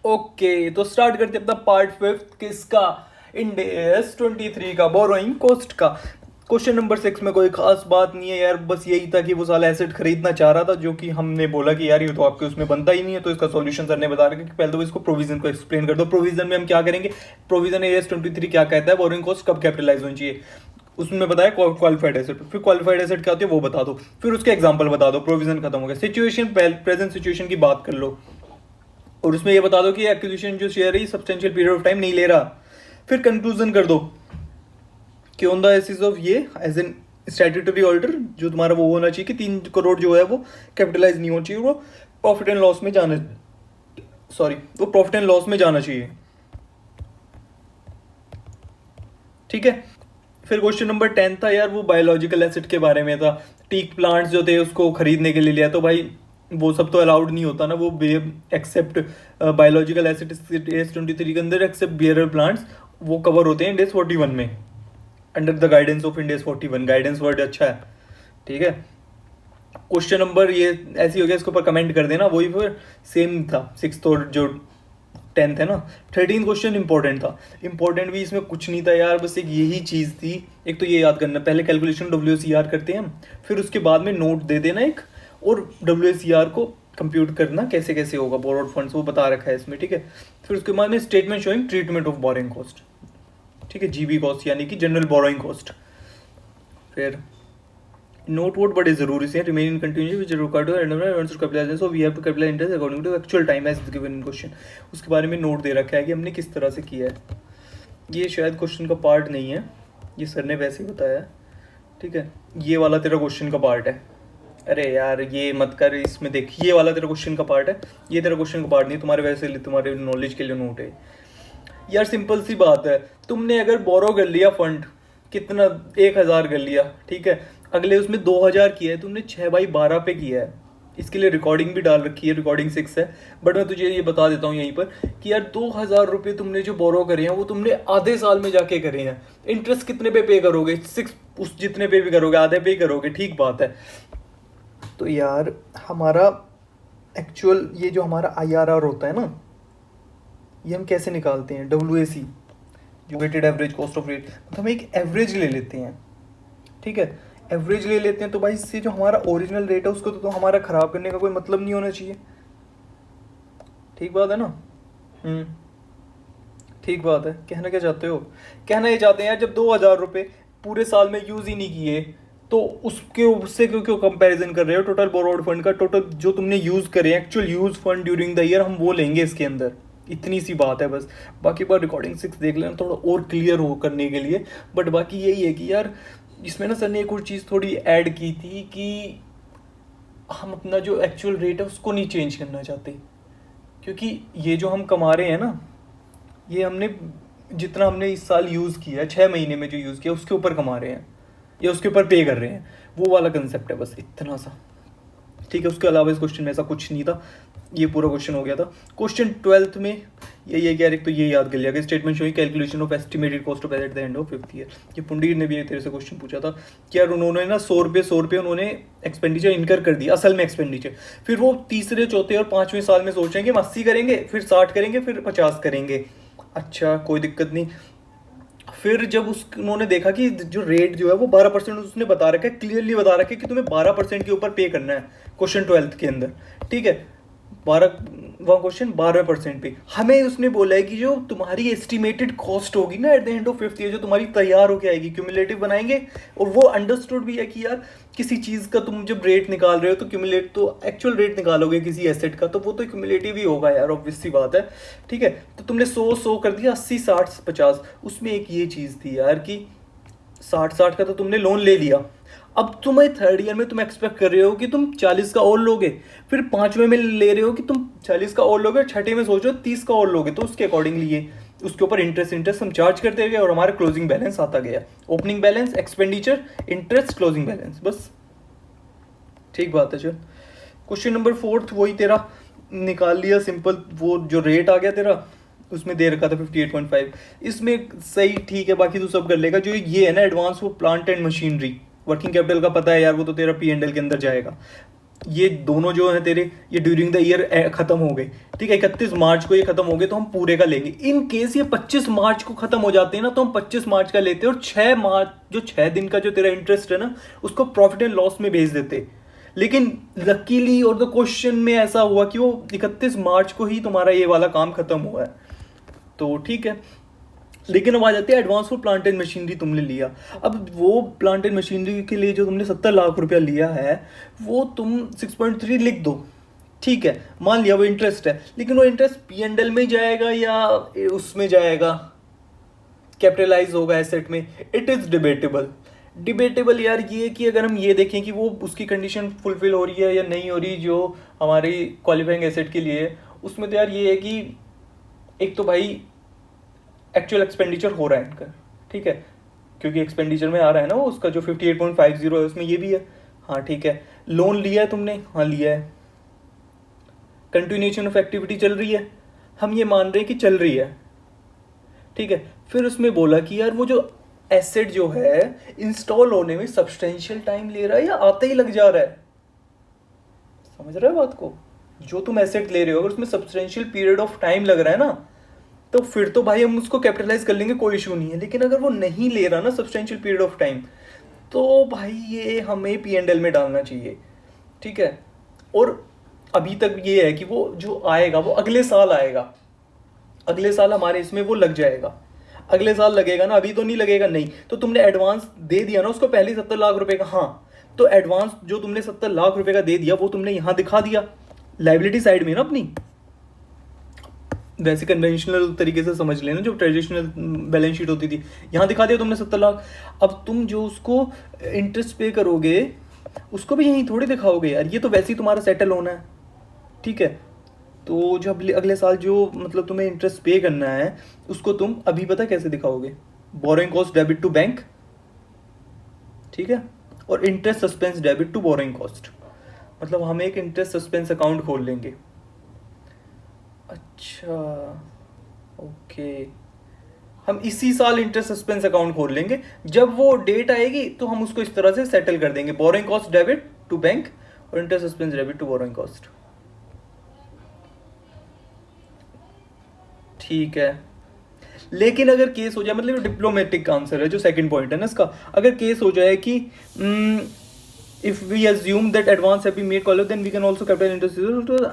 Okay, तो start करते हैं अपना पार्ट फिफ्थ किसका, इंड एस 23 का, बोरोइंग कॉस्ट का। क्वेश्चन नंबर 6 में कोई खास बात नहीं है यार, बस यही था कि वो साला एसेट खरीदना चाह रहा था, जो कि हमने बोला कि यार ये तो आपके उसमें बनता ही नहीं है, तो इसका सॉल्यूशन सर ने बता रखा कि पहले तो इसको प्रोविजन को एक्सप्लेन कर दो। प्रोविजन में हम क्या करेंगे, प्रोविजन एस 23 क्या कहता है, बोरोइंग कॉस्ट कब कैपिटलाइज होनी चाहिए, उसमें बताया क्वालिफाइड एसेट, फिर क्वालिफाइड एसेट क्या होती है वो बता दो, फिर उसके एग्जांपल बता दो, प्रोविजन खत्म हो गया। सिचुएशन, प्रेजेंट सिचुएशन की बात कर लो, और उसमें ये बता दो कि एक्विजिशन जो शेयर है सब्सटेंशियल पीरियड ऑफ टाइम नहीं ले रहा। फिर कंक्लूजन कर दो कि ऑन द बेसिस ऑफ ये एज एन स्टैट्यूटरी ऑर्डर जो तुम्हारा वो होना चाहिए कि 3 करोड़ जो है वो कैपिटलाइज नहीं होना चाहिए, वो प्रॉफिट एंड लॉस में जाना, वो प्रॉफिट एंड लॉस में जाना चाहिए। ठीक है। फिर क्वेश्चन नंबर 10 था यार, वो बायोलॉजिकल एसिड के बारे में था। टीक प्लांट्स जो थे उसको खरीदने के लिए लिया, तो भाई वो सब तो अलाउड नहीं होता ना, वो एक्सेप्ट बायोलॉजिकल एसिड एस 23 के अंदर एक्सेप्ट बियरर प्लांट्स वो कवर होते हैं इंडेस 41 में, under the guidance of Ind AS 41। Guidance word अच्छा है, ठीक है। क्वेश्चन नंबर ये ऐसी हो गया, इसके ऊपर कमेंट कर देना, वही फिर सेम था 6th और जो 10th है ना। 13 क्वेश्चन इंपॉर्टेंट था, इंपॉर्टेंट भी इसमें कुछ नहीं था यार, बस एक यही चीज़ थी। एक तो ये याद करना, पहले कैलकुलेशन WCR करते हैं हम, फिर उसके बाद में नोट दे देना एक, और WCR को कंप्यूट करना कैसे कैसे होगा, बोरोड फंड्स वो बता रखा है इसमें, ठीक है। फिर उसके बाद में statement showing treatment of borrowing cost, ठीक है, GB कॉस्ट यानी कि जनरल बोरोइंग कॉस्ट। फिर नोट वोट बड़े जरूरी से, remain in continue which required to and capitalise, so we have to capitalise interest according to actual time as given in question. उसके बारे में नोट दे रखा है कि हमने किस तरह से किया है। ये शायद क्वेश्चन का पार्ट नहीं है, ये सर ने वैसे ही बताया है, ठीक है। ये वाला तेरा क्वेश्चन का पार्ट है, अरे यार ये मत कर, इसमें देख ये वाला तेरा क्वेश्चन का पार्ट है, ये तेरा क्वेश्चन का पार्ट नहीं, तुम्हारे वैसे तुम्हारे नॉलेज के लिए नोट है यार। सिंपल सी बात है, तुमने अगर बोरो कर लिया फंड, कितना 1000 कर लिया, ठीक है, अगले उसमें 2000 किया है, तुमने 6/12 पे किया है। इसके लिए रिकॉर्डिंग भी डाल रखी है, रिकॉर्डिंग 6 है, बट मैं तुझे ये बता देता हूँ यहीं पर कि यार 2000 रुपये तुमने जो बोरो करे हैं वो तुमने आधे साल में जाके करे हैं। इंटरेस्ट कितने पे करोगे, 6 उस जितने पे भी करोगे आधे पे करोगे, ठीक बात है। तो यार हमारा एक्चुअल ये जो हमारा IRR होता है ना, ये हम कैसे निकालते हैं, WAC जो weighted average cost of rate, तो हम एक एवरेज ले लेते हैं, ठीक है, एवरेज ले लेते हैं। तो भाई इससे जो हमारा ओरिजिनल रेट है उसको तो हमारा ख़राब करने का कोई मतलब नहीं होना चाहिए, ठीक बात है ना। ठीक बात है। कहना क्या चाहते हो, कहना ये चाहते हैं यार जब 2000 रुपये पूरे साल में यूज़ ही नहीं किए, तो उसके उससे क्यों क्यों कंपैरिजन कर रहे हो। टोटल बोरोड फंड का टोटल जो तुमने यूज़ करे, actual use fund during the year, हम वो लेंगे इसके अंदर, इतनी सी बात है बस। बाकी बार रिकॉर्डिंग 6 देख लेना थोड़ा और क्लियर हो करने के लिए, बट बाकी यही है कि यार इसमें ना सर ने एक और चीज़ थोड़ी ऐड की थी कि हम अपना जो एक्चुअल रेट है उसको नहीं चेंज करना चाहते, क्योंकि ये जो हम कमा रहे हैं ना, ये हमने जितना हमने इस साल यूज़ किया है, 6 महीने में जो यूज़ किया उसके ऊपर कमा रहे हैं या उसके ऊपर पे कर रहे हैं, वो वाला कंसेप्ट है बस, इतना सा, ठीक है। उसके अलावा इस क्वेश्चन में ऐसा कुछ नहीं था, ये पूरा क्वेश्चन हो गया था। क्वेश्चन 12th में यही है कि यार एक तो ये याद कर लिया कि statement showing calculation of estimated cost of at the end of 5th year. ये पुंडीर ने भी तेरे से क्वेश्चन पूछा था कि यार उन्होंने ना 100 रुपये उन्होंने एक्सपेंडिचर इनकर कर दिया, असल में एक्सपेंडिचर, फिर वो तीसरे चौथे और 5वें साल में सोच रहे हैं कि हम 80 करेंगे, फिर 60 करेंगे, फिर 50 करेंगे। अच्छा कोई दिक्कत नहीं। फिर जब उन्होंने देखा कि जो रेट जो है वो 12%, उसने बता रखा है, क्लियरली बता रखा है कि तुम्हें 12% के ऊपर पे करना है क्वेश्चन 12th के अंदर, ठीक है। 12% पे हमें उसने बोला है कि जो तुम्हारी एस्टिमेटेड कॉस्ट होगी ना at the end of 5th year, जो तुम्हारी तैयार होके आएगी, क्यूमुलेटिव बनाएंगे, और वो अंडरस्टूड भी है कि यार किसी चीज़ का तुम जब रेट निकाल रहे हो तो क्यूमुलेट तो एक्चुअल रेट निकालोगे किसी एसेट का, तो वो तो क्यूमुलेटिव ही होगा यार, ऑब्वियस सी बात है, ठीक है। तो तुमने 100 कर दिया, 80 60 50, उसमें एक ये चीज़ थी यार कि 60 का तो तुमने लोन ले लिया, अब तुम्हें 3rd ईयर में तुम एक्सपेक्ट कर रहे हो कि तुम 40 का और लोगे, फिर 5वें में ले रहे हो कि तुम 40 का और लोगे, छठे में सोच रहे हो 30 का और लोगे, तो उसके अकॉर्डिंगली ये उसके ऊपर इंटरेस्ट हम चार्ज करते गए और हमारा क्लोजिंग बैलेंस आता गया, opening balance, expenditure, interest, closing balance, बस, ठीक बात है। चल क्वेश्चन नंबर 4 वही तेरा निकाल लिया सिंपल, वो जो रेट आ गया तेरा उसमें दे रखा था 58.5, इसमें सही ठीक है, बाकी तू सब कर लेगा। जो ये है ना एडवांस, वो plant and machinery, working capital का पता है यार, वो तो तेरा P&L के अंदर जाएगा। ये दोनों जो है तेरे, ये ड्यूरिंग द ईयर खत्म हो गए, ठीक है, 31 मार्च को ये खत्म हो गए, तो हम पूरे का लेंगे। इन केस ये 25 मार्च को खत्म हो जाते हैं ना, तो हम 25 मार्च का लेते हैं, और 6 मार्च, जो 6 दिन का जो तेरा इंटरेस्ट है ना, उसको प्रॉफिट एंड लॉस में भेज देते। लेकिन लकीली और द क्वेश्चन में ऐसा हुआ कि वो 31 मार्च को ही तुम्हारा ये वाला काम खत्म हुआ है, तो ठीक है। लेकिन अब आ जाते हैं advance for plant and machinery तुमने लिया। अब वो प्लांट एंड मशीनरी के लिए जो तुमने 70 लाख रुपया लिया है, वो तुम 6.3 लिख दो, ठीक है, मान लिया वो इंटरेस्ट है, लेकिन वो इंटरेस्ट P&L में जाएगा या उसमें जाएगा, कैपिटलाइज होगा एसेट में, इट इज डिबेटेबल। डिबेटेबल यार ये कि अगर हम ये देखें कि वो उसकी कंडीशन फुलफिल हो रही है या नहीं हो रही जो हमारी क्वालिफाइंग एसेट के लिए, उसमें तो यार ये है कि एक तो भाई एक्चुअल एक्सपेंडिचर हो रहा है इनका, ठीक है, क्योंकि एक्सपेंडिचर में आ रहा है ना वो उसका जो 58.50 है, उसमें ये भी है, हाँ ठीक है। लोन लिया है तुमने, हाँ लिया है। कंटिन्यूएशन ऑफ एक्टिविटी चल रही है, हम ये मान रहे हैं कि चल रही है, ठीक है। फिर उसमें बोला कि यार वो जो एसेट जो है इंस्टॉल होने में सब्सटेंशियल टाइम ले रहा है या आते ही लग जा रहा है, समझ रहे हो बात को? जो तुम एसेट ले रहे हो अगर उसमें सब्सटेंशियल पीरियड ऑफ टाइम लग रहा है ना, तो फिर तो भाई हम उसको कैपिटलाइज कर लेंगे, कोई इशू नहीं है। लेकिन अगर वो नहीं ले रहा ना सब्सटेंशियल पीरियड ऑफ टाइम, तो भाई ये हमें P&L में डालना चाहिए, ठीक है। और अभी तक ये है कि वो जो आएगा वो अगले साल आएगा, अगले साल हमारे इसमें वो लग जाएगा, अगले साल लगेगा ना, अभी तो नहीं लगेगा। नहीं तो तुमने एडवांस दे दिया ना उसको पहले 70 लाख रुपए का, हाँ, तो एडवांस जो तुमने 70 लाख रुपए का दे दिया वो तुमने यहां दिखा दिया लाइबिलिटी साइड में ना अपनी, वैसे कन्वेंशनल तरीके से समझ लेना जो ट्रेडिशनल बैलेंस शीट होती थी, यहाँ दिखा दिया तुमने 70 लाख। अब तुम जो उसको इंटरेस्ट पे करोगे उसको भी यहीं थोड़ी दिखाओगे यार, ये तो वैसे ही तुम्हारा सेटल होना है, ठीक है। तो जो अगले साल जो मतलब तुम्हें इंटरेस्ट पे करना है उसको तुम अभी पता कैसे दिखाओगे, borrowing cost debit to bank, ठीक है, और interest suspense debit to borrowing cost, मतलब हम एक इंटरेस्ट सस्पेंस अकाउंट खोल लेंगे। अच्छा, ओके, हम इसी साल इंटरेस्ट सस्पेंस अकाउंट खोल लेंगे, जब वो डेट आएगी तो हम उसको इस तरह से सेटल कर देंगे, borrowing cost debit to bank और interest suspense debit to borrowing cost, ठीक है। लेकिन अगर केस हो जाए, मतलब डिप्लोमेटिक आंसर है जो सेकंड पॉइंट है ना इसका, अगर केस हो जाए कि if we assume that advance have been made call then we can also capital interest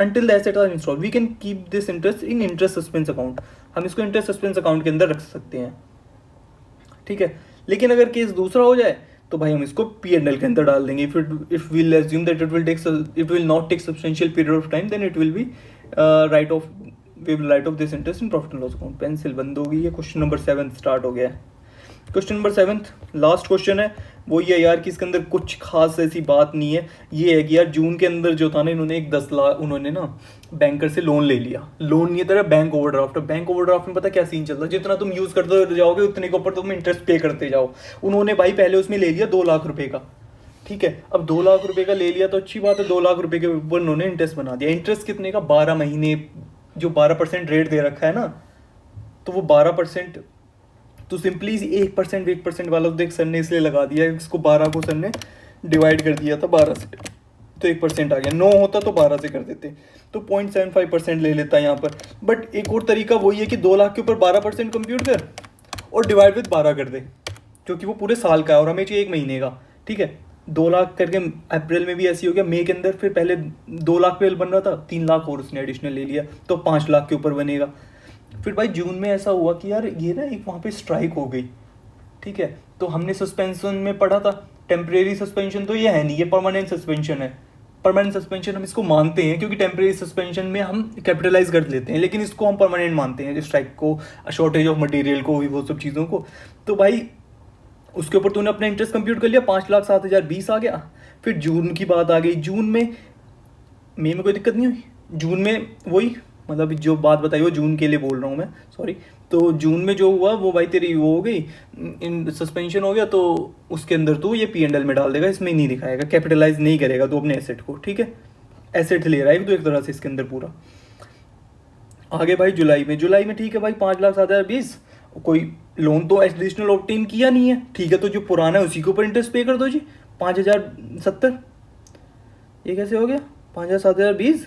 until the assets are installed, we can keep this interest in interest suspense account, हम इसको interest suspense account के अंदर रख सकते हैं, ठीक है। लेकिन अगर केस दूसरा हो जाए तो भाई हम इसको P&L के अंदर डाल देंगे, if we'll assume that it will not take substantial period of time then it will be we will write off this interest in profit and loss account। Pencil बंद हो गई है, क्वेश्चन नंबर 7 स्टार्ट हो गया है। Question number 7 last question है, वो ये यार कि इसके अंदर कुछ खास ऐसी बात नहीं है, ये है कि यार जून के अंदर जो था ना, इन्होंने एक 10 लाख उन्होंने ना बैंकर से लोन ले लिया, लोन ये तरह बैंक ओवरड्राफ्ट। बैंक ओवरड्राफ्ट में पता क्या सीन चलता है, जितना तुम यूज करते जाओगे उतने के ऊपर तुम इंटरेस्ट पे करते जाओ। उन्होंने भाई पहले उसमें ले लिया 2 लाख रुपए का, ठीक है। अब 2 लाख रुपए का ले लिया तो अच्छी बात है, 2 लाख रुपए के ऊपर उन्होंने इंटरेस्ट बना दिया। इंटरेस्ट कितने का, 12 महीने, जो 12% रेट दे रखा है ना, तो वो 12% तो सिंपली 1% वाला देख सर ने इसलिए लगा दिया, इसको 12 को सर ने डिवाइड कर दिया था 12 से, तो 1% आ गया। 9 होता तो 12 से कर देते, तो 0.75% ले लेता है यहाँ पर। बट एक और तरीका वही है कि 2 लाख के ऊपर 12% कंप्यूट कर और डिवाइड विद 12 कर दे, क्योंकि वो पूरे साल का है और हमें चाहिए 1 महीने का, ठीक है। 2 लाख करके अप्रैल में भी ऐसी हो गया, मई के अंदर फिर पहले 2 लाख पे बन रहा था, 3 लाख और उसने एडिशनल ले लिया, तो 5 लाख के ऊपर बनेगा। फिर भाई जून में ऐसा हुआ कि यार ये ना एक वहाँ पे स्ट्राइक हो गई, ठीक है। तो हमने सस्पेंशन में पढ़ा था, टेम्परेरी सस्पेंशन तो ये है नहीं, ये परमानेंट सस्पेंशन है। परमानेंट सस्पेंशन हम इसको मानते हैं क्योंकि टेम्परेरी सस्पेंशन में हम कैपिटलाइज कर लेते हैं, लेकिन इसको हम परमानेंट मानते हैं, स्ट्राइक को, शॉर्टेज ऑफ मटेरियल को, वो सब चीज़ों को। तो भाई उसके ऊपर तूने अपना इंटरेस्ट कंप्यूट कर लिया, 5,07,020 आ गया। फिर जून की बात आ गई, जून में, मई में कोई दिक्कत नहीं हुई, जून में वही, मतलब जो बात बताई वो जून के लिए बोल रहा हूँ मैं, सॉरी। तो जून में जो हुआ वो भाई तेरी वो हो गई, इन सस्पेंशन हो गया, तो उसके अंदर तू ये P&L में डाल देगा, इसमें नहीं दिखाएगा, कैपिटलाइज नहीं करेगा तू अपने एसेट को, ठीक है। एसेट ले रहा है तो एक तरह से इसके अंदर पूरा। आगे भाई जुलाई में ठीक है भाई 5,07,020, कोई लोन तो एडिशनल ऑब्टेन किया नहीं है, ठीक है, तो जो पुराना है उसी के ऊपर इंटरेस्ट पे कर दो जी, 5,070। ये कैसे हो गया 5,000 7,000 20,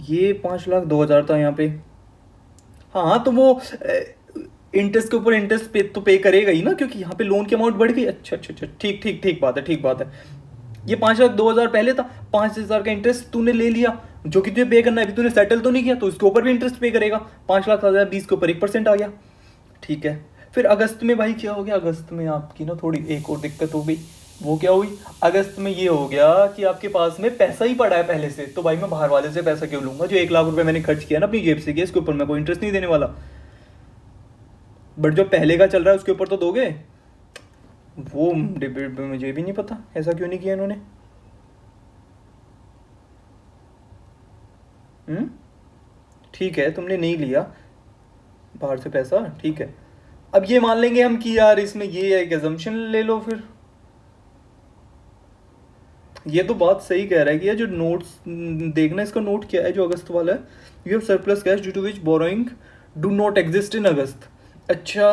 ये 5,02,000 था यहाँ पे। हाँ तो वो इंटरेस्ट के ऊपर इंटरेस्ट पे तो पे करेगा ही ना, क्योंकि यहाँ पे लोन की अमाउंट बढ़ गई। अच्छा अच्छा अच्छा, ठीक ठीक ठीक बात है, ठीक बात है। ये 5,02,000 पहले था, 5,000 का इंटरेस्ट तूने ले लिया, जो कि तुझे पे करना है, अभी तूने सेटल तो नहीं किया, तो इसके ऊपर भी इंटरेस्ट पे करेगा। 5,07,020 के ऊपर 1% आ गया। ठीक है। फिर अगस्त में भाई क्या हो गया, अगस्त में आपकी ना थोड़ी एक और दिक्कत हो गई। वो क्या हुई, अगस्त में ये हो गया कि आपके पास में पैसा ही पड़ा है पहले से, तो भाई मैं बाहर वाले से पैसा क्यों लूंगा, जो 1 लाख रुपए मैंने खर्च किया ना अपनी जेब से किया, इसके ऊपर मैं कोई इंटरेस्ट नहीं देने वाला। बट जो पहले का चल रहा है उसके ऊपर तो दोगे। वो डिबेट में मुझे भी नहीं पता ऐसा क्यों नहीं किया इन्होंने। हम्म। ठीक है, तुमने नहीं लिया बाहर से पैसा, ठीक है। अब ये मान लेंगे हम कि यार इसमें ये एक एजम्पशन ले लो फिर। ये तो बात सही कह रहा है कि ये जो नोट्स देखना, इसका नोट क्या है जो अगस्त वाला है, you have surplus cash due to which borrowing do not exist in August. अच्छा,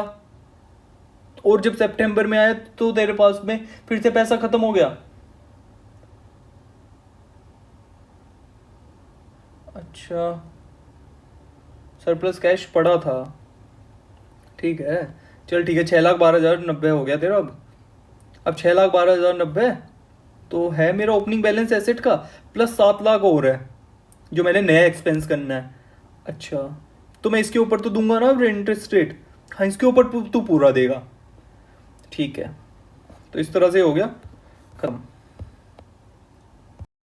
और जब सितंबर में आया तो तेरे पास में फिर से पैसा खत्म हो गया। अच्छा, सरप्लस कैश पड़ा था, ठीक है। चल ठीक है, 6,12,090 हो गया तेरा। अब 6,12,090 तो है मेरा ओपनिंग बैलेंस एसेट का, प्लस 7 लाख और है जो मैंने नया एक्सपेंस करना है। अच्छा, तो मैं इसके ऊपर तो दूंगा ना इंटरेस्ट रेट। हाँ, इसके ऊपर तू तू पूरा देगा, ठीक है। तो इस तरह से हो गया खत्म।